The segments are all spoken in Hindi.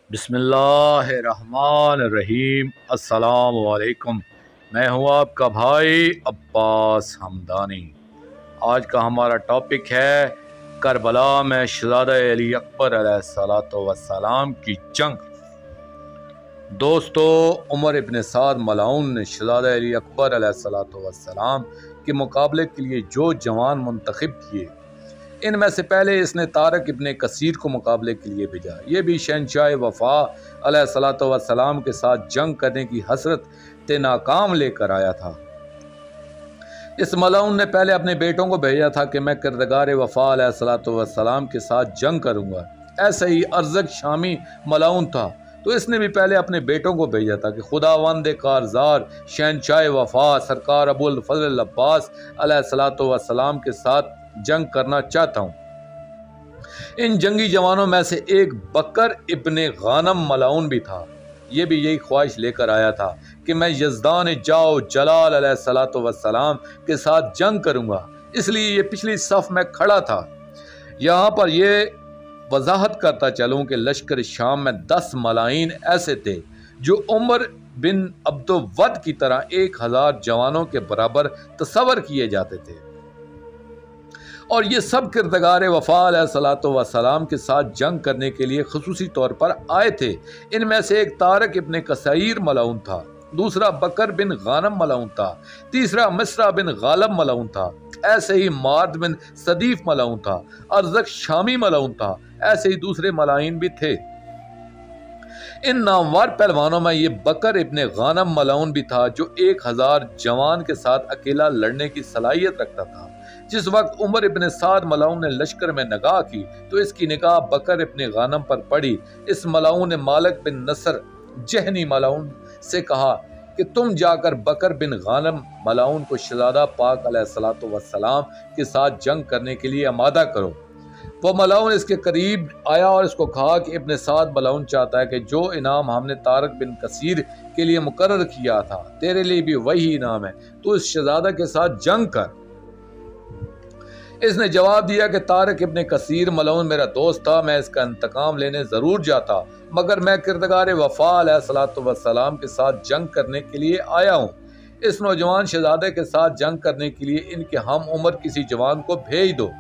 बिस्मिल्लाहिर्रहमानिर्रहीम। अस्सलामुअलैकुम। मैं हूँ आपका भाई अब्बास हमदानी। आज का हमारा टॉपिक है करबला में शहज़ादा अली अकबर अलैहिस्सलातु वस्सलाम की जंग। दोस्तों, उमर इब्न साद मलाउन ने शहज़ादा अली अकबर अलैहिस्सलातु वस्सलाम के मुकाबले के लिए जो जवान मुंतखब किए, इनमें से पहले इसने तारक इब्ने कसीर को मुकाबले के लिए भेजा। ये भी शहंशाह वफ़ा अलैहिस्सलातु वस्सलाम के साथ जंग करने की हसरत नाकाम लेकर आया था। इस मलाउन ने पहले अपने बेटों को भेजा था कि मैं किरदगार वफ़ा अलैहिस्सलातु वस्सलाम के साथ जंग करूँगा। ऐसे ही अरज़क शामी मलाउन था, तो इसने भी पहले अपने बेटों को भेजा था कि खुदावंद कारज़ार शहंशाह वफ़ा सरकार अबुल फ़ज़ल अब्बास अलैहिस्सलातु वस्सलाम के साथ जंग करना चाहता हूँ। इन जंगी जवानों में से एक बकर इब्ने गानम मलाउन भी था। ये भी यही ख्वाहिश लेकर आया था कि मैं यज़दान जाओ जलाल अलैहिस्सलातु वस्सलाम के साथ जंग करूँगा, इसलिए ये पिछली सफ़ में खड़ा था। यहाँ पर यह वजाहत करता चलूँ कि लश्कर शाम में 10 मलाइन ऐसे थे जो उमर बिन अब्दुवद की तरह 1000 जवानों के बराबर तस्वर किए जाते थे, और ये सब किरदगार वफ़ा अलैहिस्सलातु वस्सलाम के साथ जंग करने के लिए खुसूसी तौर पर आए थे। इनमें से एक तारक इब्ने कसीर मलाउन था, दूसरा बकर बिन गानम मलाउन था, तीसरा मिस्रा बिन गालब मलाउन था, ऐसे ही मार्द बिन सदीफ मलाउन था, अरज़क शामी मलाउन था, ऐसे ही दूसरे मलाइन भी थे। इन नामवर पहलवानों में ये बकर इब्ने गानम मलाउन भी था जो 1000 जवान के साथ अकेला लड़ने की सलाहियत रखता था। जिस वक्त उमर इब्ने साद मलाउन ने लश्कर में निगाह की तो इसकी निगाह बकर इब्ने गानम पर पड़ी। इस मलाउन ने मालिक बिन नसर जहनी मलाउन से कहा कि तुम जाकर बकर बिन गानम मलाउन को शहज़ादा पाक अलैहिस्सलातु वस्सलाम के साथ जंग करने के लिए आमादा करो। वो मलाउन इसके करीब आया और इसको कहा कि इब्ने साद मलाउन चाहता है कि जो इनाम हमने तारक बिन कसीर के लिए मुकर्रर किया था, तेरे लिए भी वही इनाम है, तू इस शहज़ादा के साथ जंग कर। इसने जवाब दिया कि तारक इब्ने कसीर मलाउन मेरा दोस्त था, मैं इसका इंतकाम लेने ज़रूर जाता, मगर मैं किरदगार वफ़ा अलैहिस्सलातु वस्सलाम के साथ जंग करने के लिए आया हूँ। इस नौजवान शहज़ादे के साथ जंग करने के लिए इनके हम उम्र किसी जवान को भेज दो।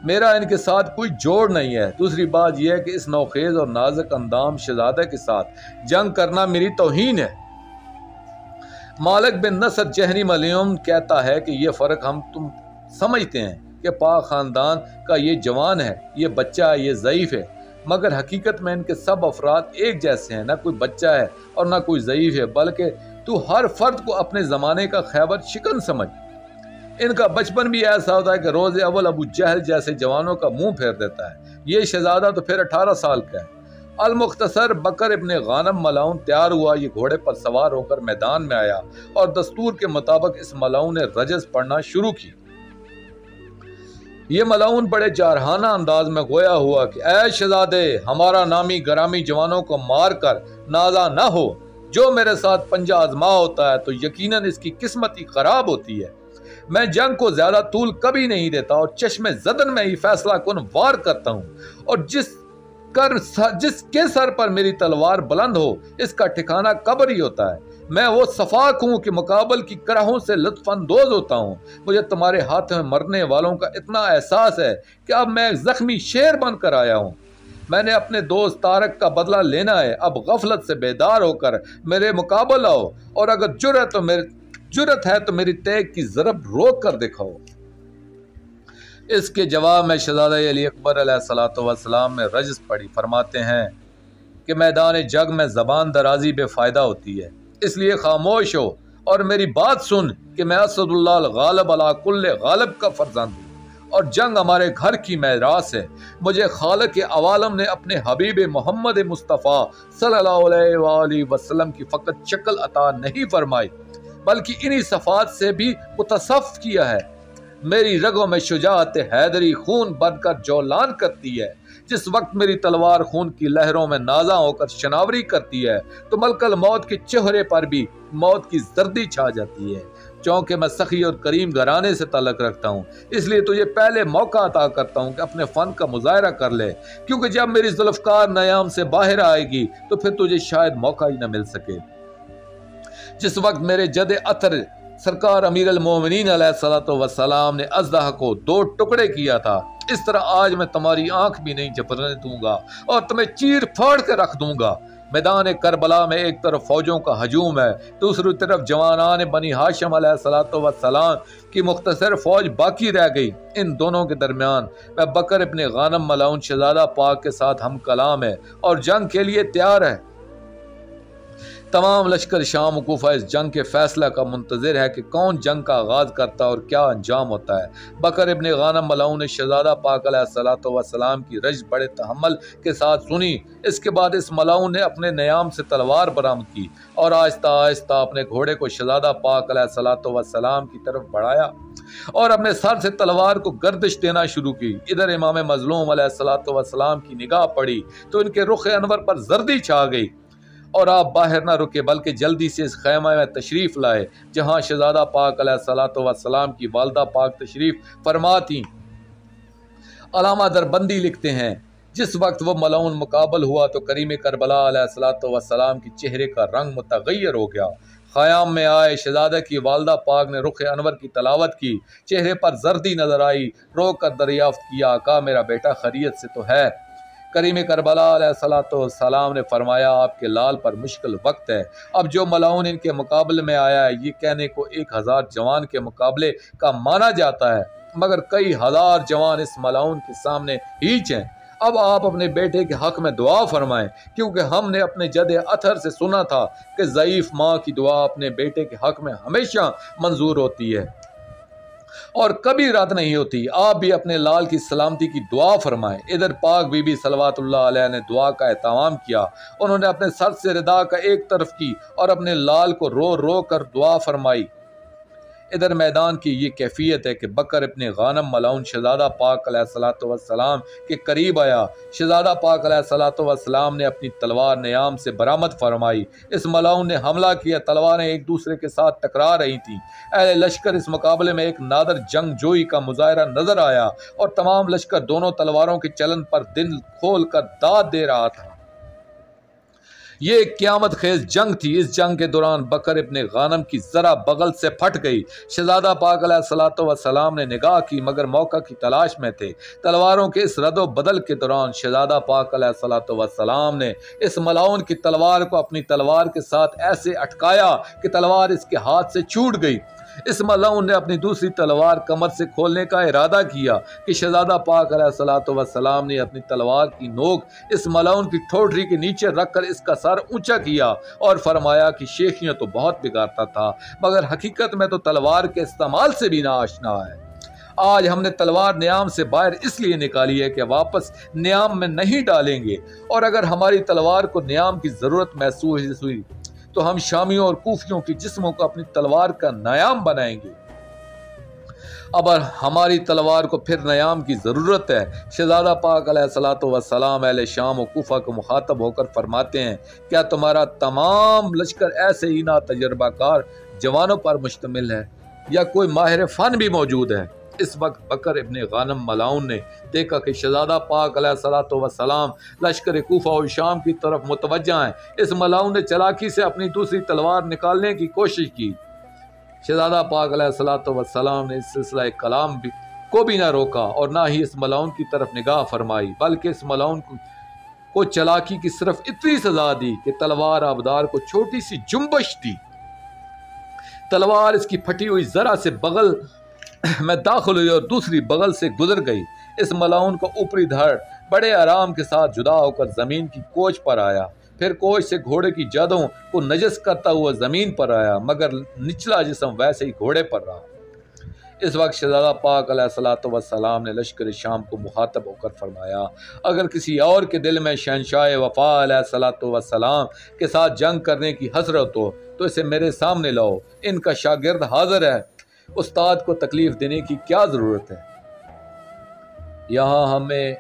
मेरा इनके साथ कोई जोड़ नहीं है। दूसरी बात यह है कि इस नौखेज़ और नाजुक अंदाम शहज़ादे के साथ जंग करना मेरी तौहीन है। मालिक बिन नसर जहनी मलाउन कहता है कि यह फ़र्क हम तुम समझते हैं कि पाक ख़ानदान का ये जवान है, ये बच्चा है, ये ज़ईफ़ है, मगर हकीकत में इनके सब अफराद एक जैसे हैं। ना कोई बच्चा है और ना कोई ज़ईफ़ है, बल्कि तू हर फर्द को अपने ज़माने का खैबर शिकन समझ। इनका बचपन भी ऐसा होता है कि रोज़ अव्वल अबू जहल जैसे जवानों का मुंह फेर देता है। ये शहज़ादा तो फिर 18 साल का है। अल-मुख्तसर बकर इब्ने गानम मलाउन तैयार हुआ। ये घोड़े पर सवार होकर मैदान में आया और दस्तूर के मुताबिक इस मलाउन ने रजस पढ़ना शुरू की। ये मलाउन बड़े जारहाना अंदाज में गोया हुआ कि ऐ शहज़ादे, हमारा नामी गरामी जवानों को मार कर नाजा न हो। जो मेरे साथ पंजा आजमा होता है तो यकीनन इसकी किस्मत ही खराब होती है। मैं जंग को ज्यादा तूल कभी नहीं देता और चश्मे जदन में ही फैसला कुन वार करता हूँ, और जिसके सर पर मेरी तलवार बुलंद हो इसका ठिकाना कब्र ही होता है। मैं वो सफाक हूँ कि मुकाबल की करहों से लुत्फानंदोज होता हूँ। मुझे तुम्हारे हाथ में मरने वालों का इतना एहसास है कि अब मैं जख्मी शेर बनकर आया हूँ। मैंने अपने दोस्त तारक का बदला लेना है। अब गफलत से बेदार होकर मेरे मुकाबल आओ, और अगर जुर्रत है तो मेरी तेग की ज़रब रोक कर दिखाओ। इसके जवाब में शहज़ादा अली अकबर अलैहिस्सलातु वस्सलाम ने रजस पढ़ी। फरमाते हैं कि मैदान जंग में ज़बान दराजी बेफ़ायदा होती है, इसलिए खामोश हो और मेरी बात सुन कि मैं असदुल्लाह गालिब अला कुल्ले गालिब का फर्जंद हूँ और जंग हमारे घर की मैरास है। मुझे खालिक अवालम ने अपने हबीब मोहम्मद मुस्तफ़ा सल्लल्लाहु अलैहि वसल्लम की फ़कत शक्ल अता नहीं फरमाई, बल्कि इन्हीं सफ़ात से भी मुतसफ़ किया है। मेरी रगों में शुजाअत हैदरी खून बनकर जौलान करती है। जिस वक्त मेरी तलवार खून की लहरों में नाजा होकर शनावरी करती है तो मलकल मौत के चेहरे पर भी मौत की जर्दी छा जाती है। चूँकि मैं सखी और करीम घराने से ताल्लुक़ रखता हूँ, इसलिए तुझे पहले मौका अता करता हूँ कि अपने फ़न का मुज़ाहरा कर ले, क्योंकि जब मेरी ज़ुल्फ़कार नयाम से बाहर आएगी तो फिर तुझे शायद मौका ही न मिल सके। जिस वक्त मेरे जद अतर सरकार अमीर अल मोमिनीन अलैहिस्सलातु वस्सलाम ने अज़दह को 2 टुकड़े किया था, इस तरह आज मैं तुम्हारी आंख भी नहीं झपकने दूंगा और तुम्हें चीर फाड़ के रख दूंगा। मैदान करबला में एक तरफ फौजों का हजूम है, दूसरी तरफ जवानान बनी हाशिम अलैहिस्सलातु वस्सलाम की मुख्तसर फौज बाकी रह गई। इन दोनों के दरमियान मैं बकर इब्ने गानम मलाउन शहजादा पाक के साथ हम कलाम है और जंग के लिए तैयार है। तमाम लश्कर शाम और कूफा इस जंग के फैसला का मुंतज़िर है कि कौन जंग का आगाज़ करता और क्या अंजाम होता है। बकर इब्ने गानम मलाउन ने शहजादा पाक अलैहिस्सलातु वस्सलाम की रज बड़े तहम्मुल के साथ सुनी। इसके बाद इस मलाउन ने अपने नयाम से तलवार बरामद की और आहिस्ता आहिस्ता अपने घोड़े को शहजादा पाक अलैहिस्सलातु वस्सलाम की तरफ बढ़ाया और अपने सर से तलवार को गर्दिश देना शुरू की। इधर इमाम मज़लूम अलैहिस्सलातु वस्सलाम की निगाह पड़ी तो इनके रुख अनवर पर जर्दी छा गई और आप बाहर ना रुके बल्कि जल्दी से इस खैमा में तशरीफ़ लाए जहाँ शहजादा पाक अलैहिस्सलातु वस्सलाम की वालदा पाक तशरीफ़ फरमा थी। अलामा दरबंदी लिखते हैं, जिस वक्त वो मलाउन मुकाबल हुआ तो करीम करबला अलैहिस्सलातु वस्सलाम की चेहरे का रंग मुतगय्यर हो गया। ख़याम में आए शहजादा की वालदा पाक ने रुख अनवर की तलावत की, चेहरे पर जर्दी नजर आई, रो कर दरियाफ्त किया, आका मेरा बेटा खैरियत से तो है। करीम करबला अलैहिस्सलातु वस्सलाम ने फरमाया, आपके लाल पर मुश्किल वक्त है। अब जो मलाउन इनके मुकाबले में आया है ये कहने को 1000 जवान के मुकाबले का माना जाता है, मगर कई हजार जवान इस मलाउन के सामने हीच हैं। अब आप अपने बेटे के हक में दुआ फरमाएं, क्योंकि हमने अपने जद अथर से सुना था कि ज़ईफ़ माँ की दुआ अपने बेटे के हक में हमेशा मंजूर होती है और कभी रद्द नहीं होती। आप भी अपने लाल की सलामती की दुआ फरमाएं। इधर पाक बीबी सलवातुल्लाह अलैहा ने दुआ का एहतमाम किया। उन्होंने अपने सर से रिदा का एक तरफ की और अपने लाल को रो रो कर दुआ फरमाई। इधर मैदान की ये कैफियत है कि बकर इब्ने गानम मलाउन शहजादा पाक अलैहिस्सलातु वस्सलाम के करीब आया। शहजादा पाक अलैहिस्सलातु वस्सलाम ने अपनी तलवार नयाम से बरामद फरमाई। इस मलाउन ने हमला किया, तलवारें एक दूसरे के साथ टकरा रही थीं। अहले लश्कर इस मुकाबले में एक नादर जंग जोई का मुजाहरा नजर आया और तमाम लश्कर दोनों तलवारों के चलन पर दिल खोल कर दाद दे रहा था। ये एक क़यामत खेज जंग थी। इस जंग के दौरान बकर इब्ने गानम की ज़रा बगल से फट गई। शहजादा पाक अलैहिस्सलातु वस्सलाम ने निगाह की मगर मौका की तलाश में थे। तलवारों के इस रद्द बदल के दौरान शहजादा पाक अलैहिस्सलातु वस्सलाम ने इस मलाउन की तलवार को अपनी तलवार के साथ ऐसे अटकाया कि तलवार इसके हाथ से छूट गई। इस मलाउन ने अपनी दूसरी तलवार कमर से खोलने का इरादा किया कि शहजादा पाक अलैहिस्सलातु वस्सलाम ने अपनी तलवार की नोक इस मलाउन की ठोठरी के नीचे रखकर इसका सर ऊंचा किया और फरमाया कि शेखियाँ तो बहुत बिगाड़ता था, मगर हकीकत में तो तलवार के इस्तेमाल से भी ना आशना है। आज हमने तलवार न्याम से बाहर इसलिए निकाली है कि वापस न्याम में नहीं डालेंगे, और अगर हमारी तलवार को न्याम की ज़रूरत महसूस हुई तो हम शामियों और कूफियों के जिस्मों को अपनी तलवार का नयाम बनाएंगे। अब हमारी तलवार को फिर नयाम की ज़रूरत है। शहजादा पाक अलैहिस्सलातु वस्सलाम अहले शाम और कूफा को मुखातब होकर फरमाते हैं, क्या तुम्हारा तमाम लश्कर ऐसे ही ना तजर्बाकार जवानों पर मुश्तमिल है या कोई माहिर फ़न भी मौजूद है? इस वक्त बकर इब्ने गानम मलाउन ने देखा कि शहजादा पाक अलैहिस्सलातु वस्सलाम लश्कर कूफा और शाम की तरफ मुतवज्जा हैं। इस मलाउन ने चालाकी से अपनी दूसरी तलवार निकालने की कोशिश की। शहजादा पाक अलैहिस्सलातु वस्सलाम ने इस सिलसिला कलाम को भी ना रोका और ना ही इस मलाउन की तरफ निगाह फरमाई, बल्कि इस मलाउन को चालाकी की सिर्फ इतनी सजा दी कि तलवार आबदार को छोटी सी जुम्बश दी। तलवार इसकी फटी हुई जरा से बगल में दाखिल हुई और दूसरी बगल से गुजर गई। इस मलाउन को ऊपरी धड़ बड़े आराम के साथ जुदा होकर ज़मीन की कोच पर आया, फिर कोच से घोड़े की जदों को नजस करता हुआ ज़मीन पर आया, मगर निचला जिस्म वैसे ही घोड़े पर रहा। इस वक्त शहजादा पाक अलैहिस्सलातु वस्सलाम ने लश्कर शाम को मुखातब होकर फरमाया, अगर किसी और के दिल में शहंशाह वफ़ा अलैहिस्सलातु वस्सलाम के साथ जंग करने की हसरत हो तो इसे मेरे सामने लाओ। इनका शागिर्द हाजिर है, उस्ताद को तकलीफ़ देने की क्या ज़रूरत है। यहाँ हमें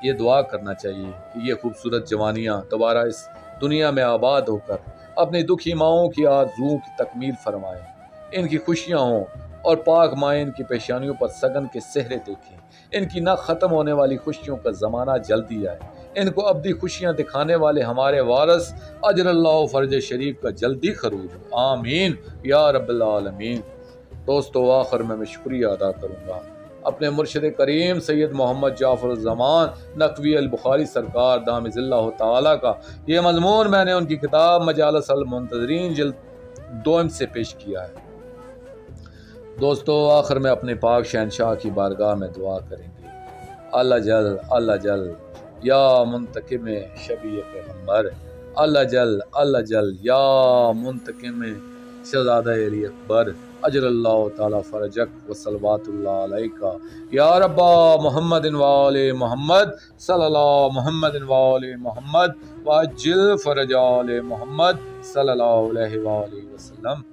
ये दुआ करना चाहिए कि ये खूबसूरत जवानियाँ दोबारा इस दुनिया में आबाद होकर अपनी दुखी माओं की आरज़ू की तकमील फरमाएँ। इनकी खुशियाँ हों और पाक माए इनकी पेशानियों पर सगन के सेहरे देखें। इनकी न ख़त्म होने वाली खुशियों का ज़माना जल्दी आए। इनको अब्दी खुशियाँ दिखाने वाले हमारे वारस अजरल्लाह फ़र्ज शरीफ का जल्दी खरूज हो, आमीन या रब्बिल आलमीन। दोस्तों, आखिर में मैं शुक्रिया अदा करूँगा अपने मुर्शिद करीम सैयद मोहम्मद जाफ़र ज़मान नकवी अल बुखारी सरकार दामिज़िल्लाहु ताला का। ये मज़मून मैंने उनकी किताब मजालिस अल मुंतज़रीन जिल्द 2 से पेश किया है। दोस्तों, आखिर में अपने पाक शहनशाह की बारगाह में दुआ करेंगे। अल्लाह जल या मुंतकिम शबी पैगम्बर, अल्लाह जल या मुंतकिम शहज़ादा अली अकबर, अजरल्लाहु ताला फरजक व सलवातुल्लाह अलैका या रब्बा मुहम्मदिन व आले मुहम्मद सल्लल्लाहु मुहम्मदिन व आले मुहम्मद व अज्जिल फरज आले मुहम्मद सल्लल्लाहु अलैहि व आलिहि वसल्लम।